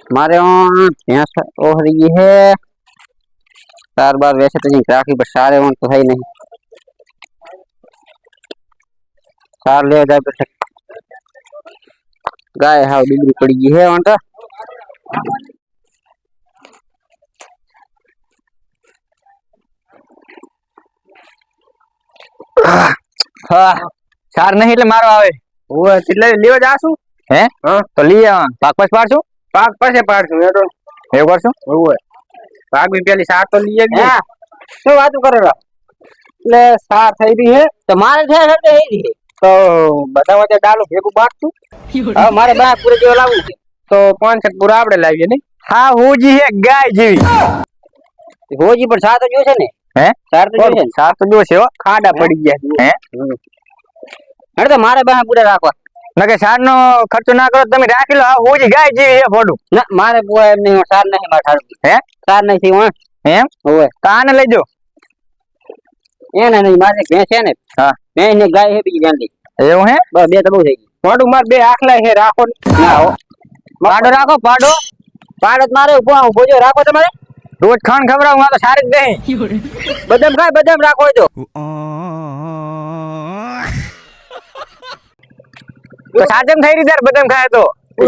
हमारे वहाँ भैंस हो रही है। 4 बार वैसे तो नहीं राखी पर सारे वहाँ तो है ही नहीं। सार ले जाए तो गाय हाँ बिगड़ी पड़ी है वहाँ तो। हाँ सार नहीं એટલે મારો આવે ઓય એટલે લેવા જાશું હે હા તો લઈ આવા પાક પાસ પાડશું પાક પાસે પાડશું એ તો એવું કરશું ઓય પાક બી પેલી સાર તો લઈ આવી हाँ શું વાતું કરો છો એટલે સાર થઈ રહી હે तो मारे थे है ही તો બધા વચ્ચે ડાલું ભેગું બાટતું हाँ मारे बाहर पूरे जो लाऊ તો 5 છક પૂરા આપણે લાવીએ નહીં હા હુજી હે ગાય જેવી हो जी पर साथ जो है ने હે सार तो जो है સાર તો જો છે હો ખાડા પડી ગયા હે अरे तो मारे बाहर पूरे राखवा નકે સાર નો ખર્ચો ના કરો તમે રાખી લો આ હુજી ગાય જેવી હે ફોટું ना मारे बुआ नहीं सार नहीं मार હે सार नहीं थी वहाँ એમ ओए કાને લઈ જો ये ना नहीं मारे भैंस है ने हाँ भैंस ने गाय है बीजी जान दी એવું હે बस बे तबो થઈ મોઢું માર બે આખલા હે રાખો ના હો પાડો રાખો પાડો પાડત મારે ઉભો ઉભો રાખો તમારે રોજ ખાણ ખવડાવું આ તો સારી જ નહીં બદામ ખાય બદામ રાખો તો તો સાજમ થઈ રહી તાર બદામ ખાય તો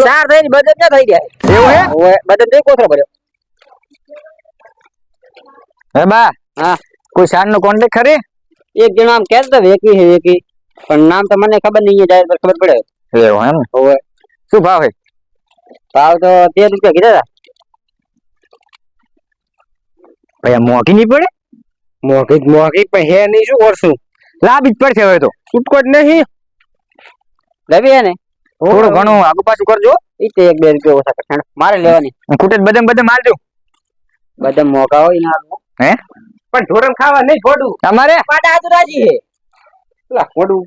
સાર થઈ બદામ ના થઈ ગયા એવું હે ઓએ બદામ દે કોથરો ભર્યો હે બા હા કોઈ સાર નો કોન્ટેક્ટ ખરી એક જણ આમ કહેતો વેકી હે વેકી પણ નામ તો મને ખબર નહીં है જાહેર પર ખબર પડે એવું એમ ઓએ શું ભાવ હે ભાવ તો 13 રૂપિયા કીધા હતા ભૈયા મોંઘી નહીં પડે મોઘી પણ હે નહીં શું કરશું લાભ જ પડશે હવે તો છૂટકો જ નહીં લેવી હે ને થોડું ઘણું આગુ પાછું કરજો ઈ તો 1-2 રૂપિયા ઓછા કરશે મારે લેવાની ખૂટે બદામ બદામ આલજો બદામ મોકા હોય ના હે પણ ઢોરણ ખાવા નહીં ખોડું તમારે પાડા હાથ રાજી હે પેલા ખોડું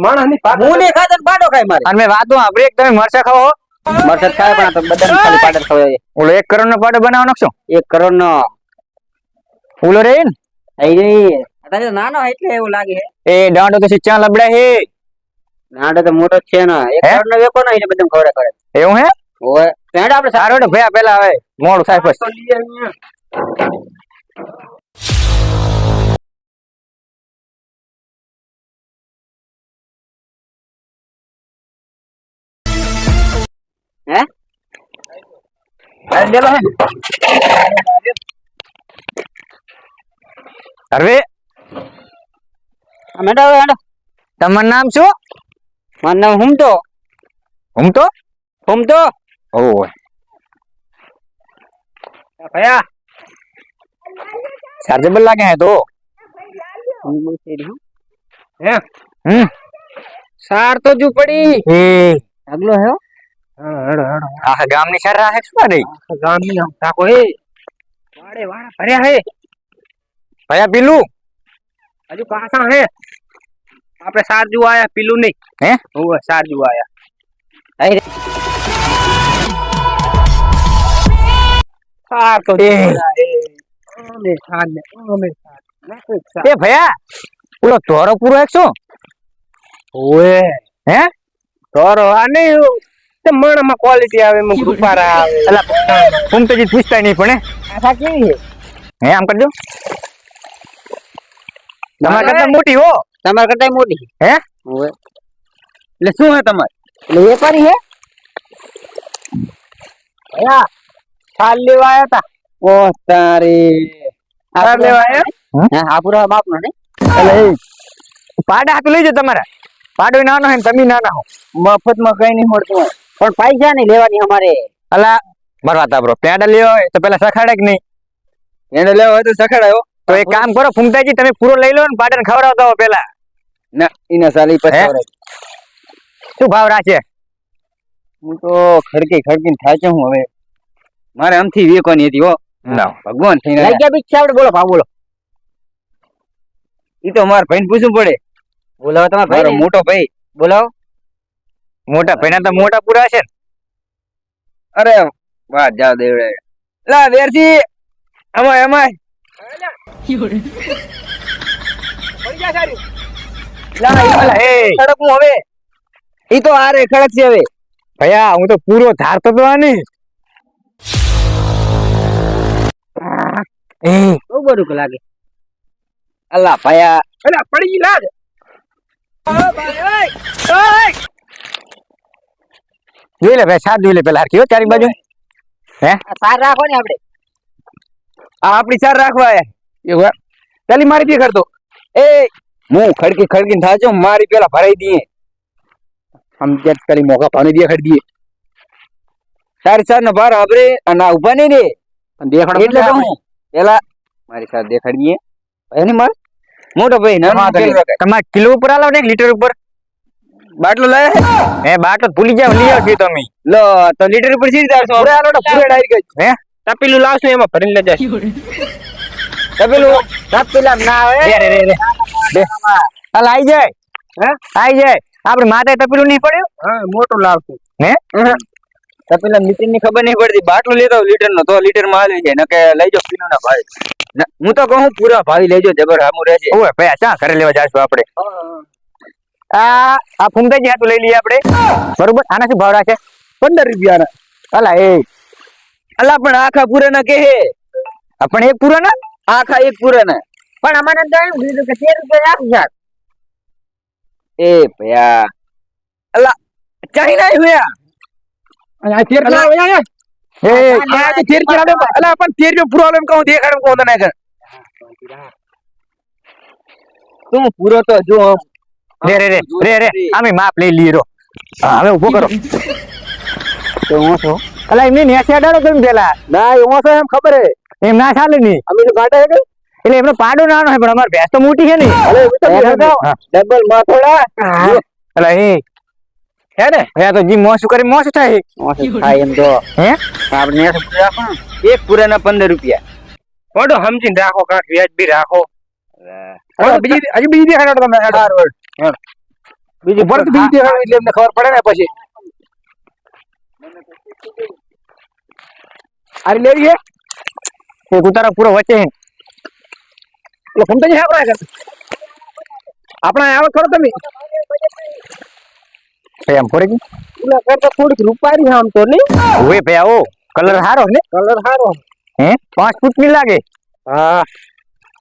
માણસ ની પાડો હું ને ખાતો પાડો ખાય મારે અને મેં વાતો સાંભળી તમે મરચા ખાવો મરસદ ખાય પણ આ તો બદામ ખાલી પાડર ખવાય ઓલો 1 કરોડ નો પાડો બનાવવાનો છો 1 કરોડ નો ઓલો રે ને આઈ રહી અત્યારે નાનો એટલે એવું લાગે હે એ દાંડો તો સિચ્ચા લબડા હે નાડો તો મોટો છે ને 1 કરોડ નો વેકો ને એટલે બદામ ખવડે કરે એવું હે ઓય પેડ આપણે સારો ને ભૈયા પેલા હવે મોડું થાય પછી તો લઈ આવીએ હે અરે દેલો હે અરે મેડો હેડો તમારું નામ શું મારું નામ હું તો ઓય ભયા ચાર્જેબલ લાગે હે તો હે સાર તો જુ પડી એ આગલો હે હેડો હેડો આ ગામની સાર રાખે શું રે ગામ ની આમ તાકો હે વાડે વાડા ભર્યા હે ભૈયા પીલું હજુ પાછા હે આપણે સારજુ આયા પીલું નહીં હે ઓય સારજુ આયા આઈ સાર તો એ. અમે સાર ને એ ભૈયા ઓલો તોરો પૂરો એક શું ઓય હે તોરો આ નહીં તે મણમાં ક્વોલિટી આવે એમાં રૂપારા આવે અલા હું તો જી પૂછતા નહીં પણ આખા કેવી હે આમ કરજો તમારા કરતા મોટી હો તમાર કરતા મોટી હે ઓય એટલે શું હે તમારે એટલે વેપારી હે ભયા સાલ લેવા આયા તા ઓ તારી સાલ લેવા આયા હા આ પૂરા બાપ નો ને એટલે એ પાડા હાથ લઈ જાઓ તમારા પાડો નાનો હે ને તમે નાના હો મફત માં કઈ નહીં મળતું હોય પણ પૈસા નહીં લેવાની અમારે અલા મારો વાત આપરો પેડા લેવો હોય તો પેલા સખાડે કે નહીં એને લેવો હોય તો સખડાયો તો એક કામ કરો ફૂમતાજી તમે પૂરો લઈ લો ને પાડાને ખવડાવતા હો પેલા ના ઇના સાલી હે? શું ભાવ રાખે હું તો ખડકીને થાય છે હું હવે મારે આમથી વેકોની હતી હો ના ભગવાન થઈને લઈ ગયા બીક ચાવડે બોલો ભાવ બોલો ઈ તો માર ભાઈને પૂછવું પડે બોલાવો તમારા ભાઈ મોટો ભાઈ બોલાવો મોટા ભાઈના તો મોટા પૂરા છે ને અરે વાહ જા દેવડે લા વેરજી અમાય લા ઈલા હે ખડક હું હવે ઈ તો આરે ખડક છે હવે ભૈયા હું તો પૂરો ધારતો તો આની એ બહુ બરું લાગે અલ્લા ભાયા અલા પડી ગઈ લાગ જોઈ લે ભાઈ સાત જોઈ લે પેલા હરખી હો ચારી બાજુ હે સાર રાખો ને આપણે આ આપણી ચાર રાખવા આયા એ વાત ચાલી મારી બી કરતો એ હું ખડકી થાજો મારી પેલા ભરાઈ દઈએ हम जट करी मौका पानी दिया खड़ दिए सारे चार न बार आबरे ना उभा नहीं रे देखड़ એટલે તો હું પેલા મારી સાથે દેખાડીએ એને માર મોટો ભાઈ ના તમાર કિલો ઉપર આલો ને 1 લીટર ઉપર બાટલો લાય હે બાટલો ભૂલી જાવ લઈ આવજો તમે લો તો લીટર ઉપર સીધી 400 પૂરે આલો પૂરે ડાયરી ગઈ હે તપેલું લાવશું એમાં ભરીને લઈ જાશ તપેલા ના આવે રે બે હાલ આઈ જાય હે આઈ જાય આપણે માથે તપેલું નહીં પડ્યું હા મોટો લાવશું હે તપેલા મીટર ની ખબર નહીં પડતી બાટલો લેતો લીટર નો તો લીટર માં લઈ જાય નકે લઈ જાવ કિલો ના ભાઈ હું તો કહું પૂરા ભાઈ લેજો જબર હામું રહેશે ઓય ભાઈ ચા ઘરે લેવા જાશું આપણે આ ફૂમતાજી હાટું લઈ લઈએ આપણે બરોબર આના શું ભાવ રાખે 15 રૂપિયા અલા એ અલા પણ આખા પૂરા ના કે પણ એક પૂરો ના આખા એક પૂરા ના પણ અમારે તો એમ કીધું કે 13 રૂપિયા આપજો એ ભયા અલા ચાઈના હુયા આ તેર ના આયા એ આ તો તેર ચલાડે અલા પણ તેર જો પ્રોબ્લેમ કહું દેખાડું કોણ ના કર તું પૂરો તો જો રે અમે માપ લઈ લઈએ રો હવે ઉભો કરો તો હું છો અલા એમને નેસે અડાડો કેમ પેલા ના એવો છે એમ ખબર હે એમ ના ચાલે ની અમે તો ગાડા હે એટલે એમનો પાડો નાનો હે પણ અમાર ભેંસ તો મોટી છે ને અરે ડબલ માથોડા અલા એ હે ને હે તો જી મોસ કરી મોસ થાય થાય એમ તો હે આપણે નેસ રાખો એક પૂરા ના 15 રૂપિયા ઓડો સમજીને રાખો કાક વ્યાજ બી રાખો બીજી હજી બીજી દેખાડો તમે બીજી પર બીજી દેખાડો એટલે એમને ખબર પડે ને પછી આરી લેવી હે એ કુતારા પૂરો વચ્ચે હે એટલે ફમતા જ આપણા આવે ખરો તમે ભાઈ આમ ફોરે કી એટલે કરતા થોડીક રૂપારી આમ તો નહીં ઓય ભાઈ આવો કલર હારો ને કલર સારો હે 5 ફૂટ ની લાગે હા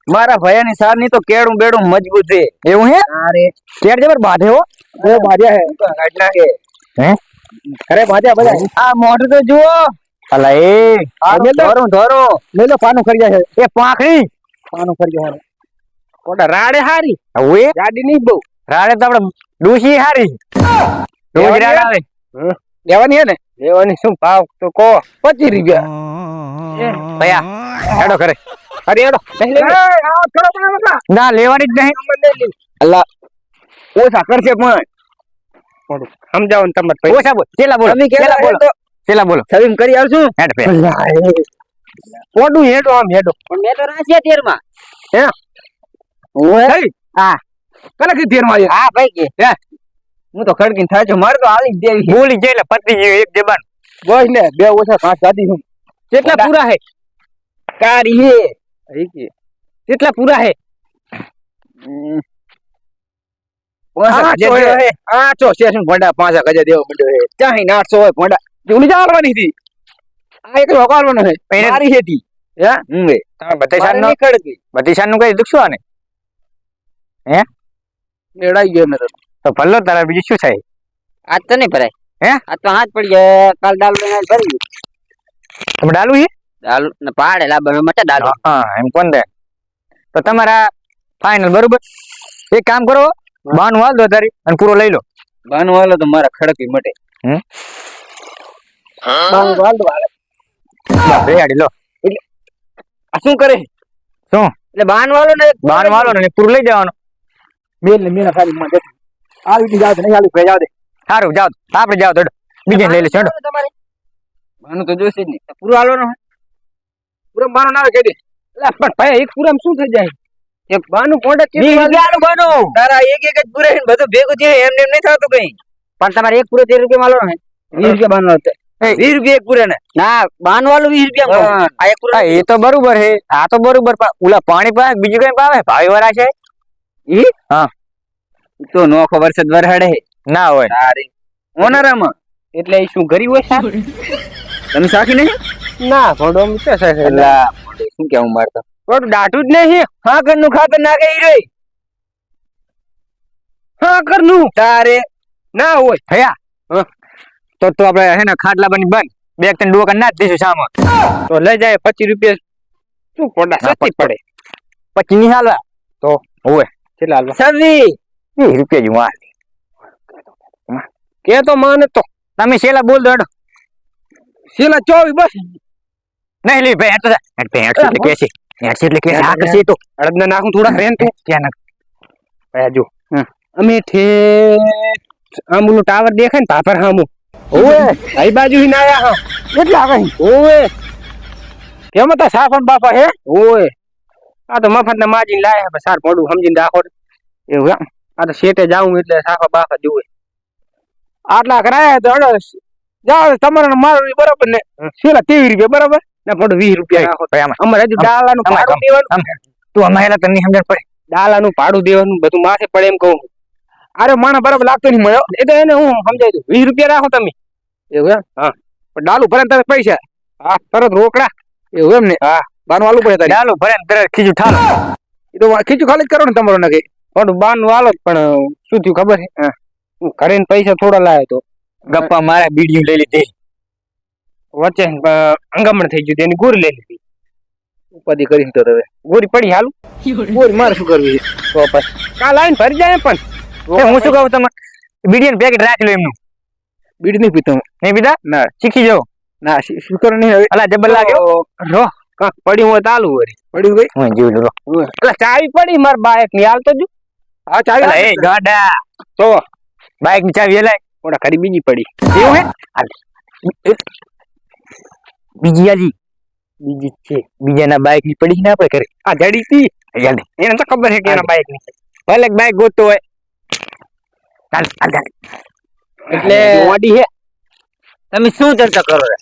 મારા ભયાની સાર ની તો કેડું બેડું મજબૂત છે એવું હે અરે કેડ જબર બાંધે હો બહુ બાજ્યા હે ગાડલા કે હે અરે બાજ્યા બધા આ મોઢું તો જુઓ અલા એ ધોરો મેલો પાનું ખરી જાય એ પાંખડી પાનું ખરી જાય કોડા રાડે હારી ઓય ગાડી નહીં બહુ રાડે તો આપણે ડોશી હારી રોજ રાડ આવે લેવાની હે ને લેવાની શું ભાવ તો કો 25 રૂપિયા ભયા હેડો કરે અરે હેડો ના લેવાની જ નહીં અલ્લા ઓછા કરશે પણ સમજાવો ને તમે ઓછા બોલ ચેલા બોલો તમે ચેલા બોલો ચેલા બોલો સવીમ કરી આવશું હેડ પે ઓડું હેડો આમ હેડો પણ મેં તો રાખ્યા 13 માં હે ઓય હા કને કે 13 માં હા ભાઈ કે હે હું તો ખડકીને થાય છે મારે તો આલી દેવી બોલી જાય પતી ગયું એક જબાન બોલ ને બે ઓછા પાંચ સાદી હું કેટલા પૂરા હે કારી હે કે કેટલા પૂરા હે આઠસો સ્ટેશન ભંડા 5000 દેવો મંડ્યો હે ચાહી 800 હોય ભંડા ઉલી જાળવાની હતી આ એક રોકાવાનો હે મારી હેતી હે હું એ તમે બત્રીસાન નો ખડકી બત્રીસાન નું કઈ દુખશું આને હે એડાઈ ગયો ને તો ભલો તારા બીજું શું થાય આજ તો નહીં ભરાય હે આજ તો હાથ પડી જાય કાલ દાલ બનાવી ભરી તમે ડાલું હે દાલ ને પાડે લાવવા માટે દાલ હા એમ કોણ દે તો તમારા ફાઇનલ બરોબર એક કામ કરો બાનું હાલ દો તારી અને પૂરો લઈ લો બાનું હાલો તો મારા ખડકી મટે બાનું હાલ દો રેડી લો આ શું કરે શું એટલે બાન વાળો ને બાનું હાલો ને પૂરું લઈ જવાનું મેલ ને મેલા ખાલી માં દેખ આવી જાવ નહીં આલી ભેજા દે સારું જાઓ આપણે જાઓ તો બીજે લઈ લેશું તમારે બાનું તો જોશે જ નહીં પૂરું હાલો ને પૂરું બાનું ના કહી દે એટલે પણ ભાઈ એક પૂરામાં શું થઈ જાય એક બાનું પોંડે રૂપિયાનું બાનું તારા એક જ પૂરે બધું ભેગું છે એમ એમ નહીં થતું કઈ પણ તમારે એક પૂરો 13 રૂપિયા માલો ને 20 રૂપિયા બાનું હતો 20 રૂપિયા એક પૂરે ને ના બાન વાળું 20 રૂપિયા હા. આ એક પૂરો હા એ તો બરોબર હે આ તો બરોબર ઓલા પાણી પાવે બીજું કઈ પાવે ભાઈ વાળા છે ઈ હા તો નો ખબર છે વરહડે ના હોય તારી ઓનરામાં એટલે ઈ શું ગરી હોય સા તમે સાખી નહીં ના થોડો મિત્ર છે એટલે શું કેવું મારતો થોડું દાઢું જ નહીં હા ઘરનું ખાતર નાખે ઈ રે હા કરનું તારે ના હોય ભયા તો આપણે હે ને ખાટલા બની બંધ બે ત્રણ ડોકા ના જ દઈશું સામો તો લઈ જાય 25 રૂપિયા શું પડે સસ્તી પડે પછી ની હાલવા તો હોય કેટલા હાલવા 20 રૂપિયા જ માલ કે તો માને તો તમે છેલ્લા બોલ દો હેડો છેલ્લા 24 બસ નહીં લે ભાઈ હેડ એટલે કે છે એટલે કે આ કસી તો અડદના નાખું થોડા રેન તું ક્યાં નાખ ભાઈ જો અમે આમનું ટાવર દેખાય ને પાપર હામુ ઓએ આઈ બાજુ હી ના આયા હા એટલે આવે ઓએ કેમ હતા સાફન બાપા હે ઓએ આ તો મફત ના માજીને લાયા બસ સાર પડું સમજીને રાખો એવું એમ આ તો શેટે જાઉં એટલે સાફા બાફા જોવે આટલા કરાયા તો અડો જાવ તમારે મારું બરાબર ને છેલ્લા 23 રૂપિયા બરાબર ને પડું 20 રૂપિયા રાખો અમારે હજુ ડાલાનું ભાડું દેવાનું તું અમારે તમને સમજણ પડે ડાલાનું ભાડું દેવાનું બધું માથે પડે એમ કહું અરે માણસ બરાબર લાગતો નહીં મળ્યો એ તો એને હું સમજાય દઉં 20 રૂપિયા રાખો તમે એવું એમ હા પણ ડાલું ભરે તમે પૈસા હા તરત રોકડા એવું એમ ને હા બાનું આલુ પડે ડાલો ભરે તરત ખીચું ઠાલો એ તો ખીચું ખાલી જ કરો ને તમારો નકે થોડું બાનું આલો પણ શું થયું ખબર છે હું ઘરે પૈસા થોડા લાવ્યો તો ગપ્પા મારે બીડીયું લઈ લીધી વચ્ચે અંગમણ થઈ ગયું એની ગોરી લઈ લીધી ઉપાધિ કરીને તો હવે ગોરી પડી હાલું ગોરી મારે શું કરવી તો પછી કાલ આવીને ભરી જાય પણ હું શું કહું તમે બીડીનું પેકેટ રાખી લો એમનું બીડી નહીં પીતો નહીં પીતા ના શીખી જાઓ ના શું કરો નહીં હવે અલા જબર લાગ્યો રો કાક પડ્યું હોય તાલું વળી પડ્યું ગઈ હું જીવ લો એટલે ચાવી પડી માર બાઈક ની હાલતો જ હા ચાવી એ ગાડા તો બાઈક ની ચાવી લાય ઓડા ખરી બીજી પડી એવું હે બીજી આજી બીજી છે બીજાના બાઈક ની પડી ને આપણે કરે આ જડી હતી એને તો ખબર છે કે એના બાઈક ની ભલે બાઈક ગોતતો હોય ચાલ ચાલ ચાલ એટલે ઓડી હે તમે શું ચર્ચા કરો રે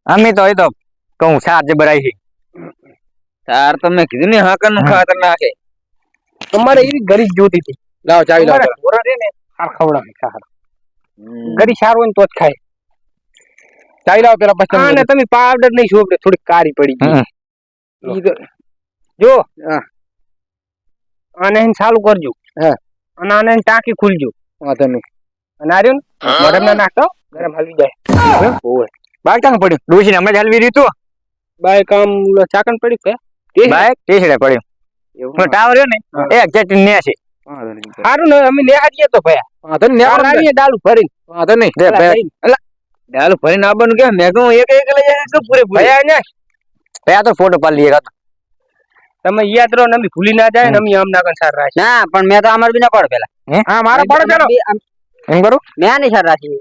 અમે તો એ તો કહું સાર જબર આવી છે તાર તમે કીધું ને હાકર નું ખાતર નાખે તમારે એવી ગરી જોતી હતી લાવ ચાવી લાવ ઓરા રે ને હાર ખવડાવે ખાર ગરી સાર હોય ને તો જ ખાય ચાવી લાવ પેલા પછી અને તમે પાવડર નહીં શોપડે થોડી કારી પડી ગઈ જો આને ચાલુ કરજો હા અને આને ટાંકી ખુલજો વાંધો નહીં અને આર્યું ને ગરમ ના નાખતો ગરમ હલવી જાય ઓય બાઈક કાંગ પડ્યું ડોશી ને હમણાં હલવી રીતું બાઈક આમ ચાકણ પડ્યું કે બાઈક ટેસડે પડ્યું એવું ટાવર રહ્યો ને એક ચટણી ને છે સારું ને અમે નેહાડીએ તો ભયા વાંધો નહીં નેહાડીએ ડાલું ભરીને વાંધો નહીં ડાલું ભરીને આવવાનું કે મેં કહું એક લઈ જાય તો પૂરે ભયા ને ભયા તો ફોટો પાડી લઈએ તમે યાદ રહો ને અમે ભૂલી ના જાય ને અમે આમ ના સાર રાખી ના પણ મેં તો અમાર બી ના પડો પેલા હા મારો પડો ચાલો એમ કરું મેં નહીં સાર રાખી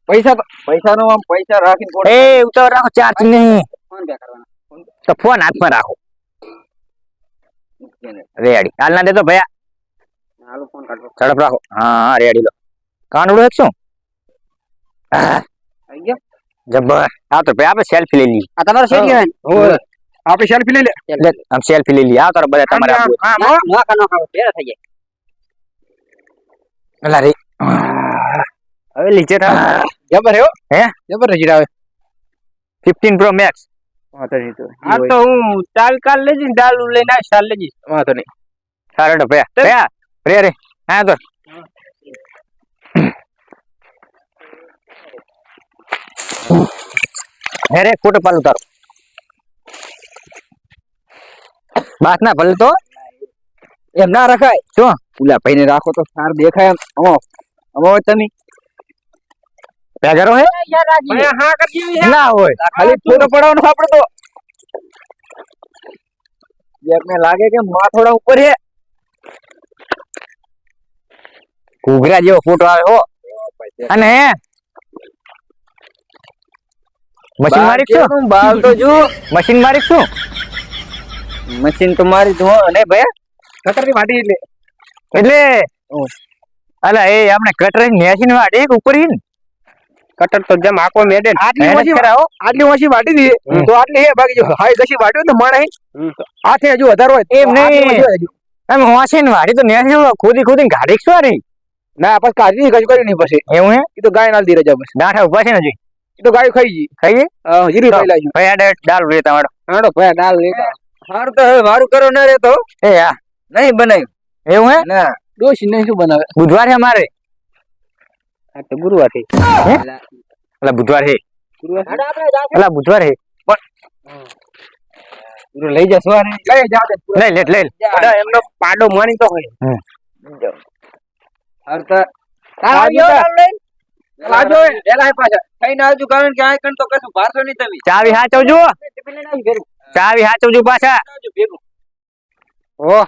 પૈસા નો આમ પૈસા રાખીને એ ઉતાવળ રાખો ચાર્જ નહીં ફોન પે કરવાનો તો ફોન હાથમાં રાખો રેડી હાલ ના દેતો ભયા હાલો ફોન કાઢો ઝડપ રાખો હા રેડી લો કાનડો એક શું આવી ગયો જબર આ તો ભાઈ આપણે સેલ્ફી લઈ લઈએ આ તમારો શેર કહેવાય હોય આપણે સેલ્ફી લઈ લે આમ સેલ્ફી લઈ લઈએ આ તારા બધા તમારે આપવું નો ખાવ પેરા થઈ જાય અલા રે હવે લીચે થાવ જબર હે હે જબર રજી આવે 15 Pro Max વાતો નહીં તો આ તો હું ચાલ કાલ લેજી ડાલુ લઈને આ સાલ લેજી વાતો નહીં સારડો ભયા રે રે હા તો રે ફોટો પાલું તારો બાત ના ભલે તો એમ ના રખાય શું પુલા ભાઈ ને રાખો તો સાર દેખાય એમ અમો તમે પેગરો હે હા કરી ના હોય ખાલી ફોટો પડાવવાનો આપણે તો એકને લાગે કે માં થોડા ઉપર હે ઘૂઘરા જેવો ફોટો આવે હો અને હે મશીન મારી શું બાલ તો જો મશીન મારી શું મશીન તો મારી જો અને ભયા ખતરની વાટી એટલે અલા એ આપણે કટર નેસી ને વાડે ઉપર હી ને કટર તો જેમ આકો મેડે આટલી ઓછી વાટી દી તો આટલી હે બાકી જો હાઈ દશી વાટ્યો તો માણે આથે હજુ વધારે હોય એમ નહીં એમ હોશે ને વાડી તો નેસી ખોદી ગાડી શું રે ના પછી કાઢી કશું કર્યું નહીં પછી એવું હે એ તો ગાય નાલ દી રજા બસ દાંઠા ઉભા છે ને હજી એ તો ગાય ખાઈ ગઈ ખાઈએ જીરી ખાઈ લાગ્યું ભાઈ આડે દાળ લેતા વાળો હાડો ભાઈ દાલ લેતા હારું તો હવે મારું કરો ન રે તો એ હા નહીં બનાવ્યું એવું હે ના ડોશી નહીં શું બનાવે બુધવાર છે મારે આ તો ગુરુવાર થી હે અલા બુધવાર છે અલા બુધવાર છે લઈ જા સવારે લઈ જા દે લઈ લે લઈ લે એમનો પાડો માણી તો હોય હાર તો આજો એલા પાછા કઈ ના આવજો કારણ કે આ કણ તો કશું ભારતો નહીં તમે ચાવી હાચવજો ચાવી હાચવજો પાછા ભેગું ઓહ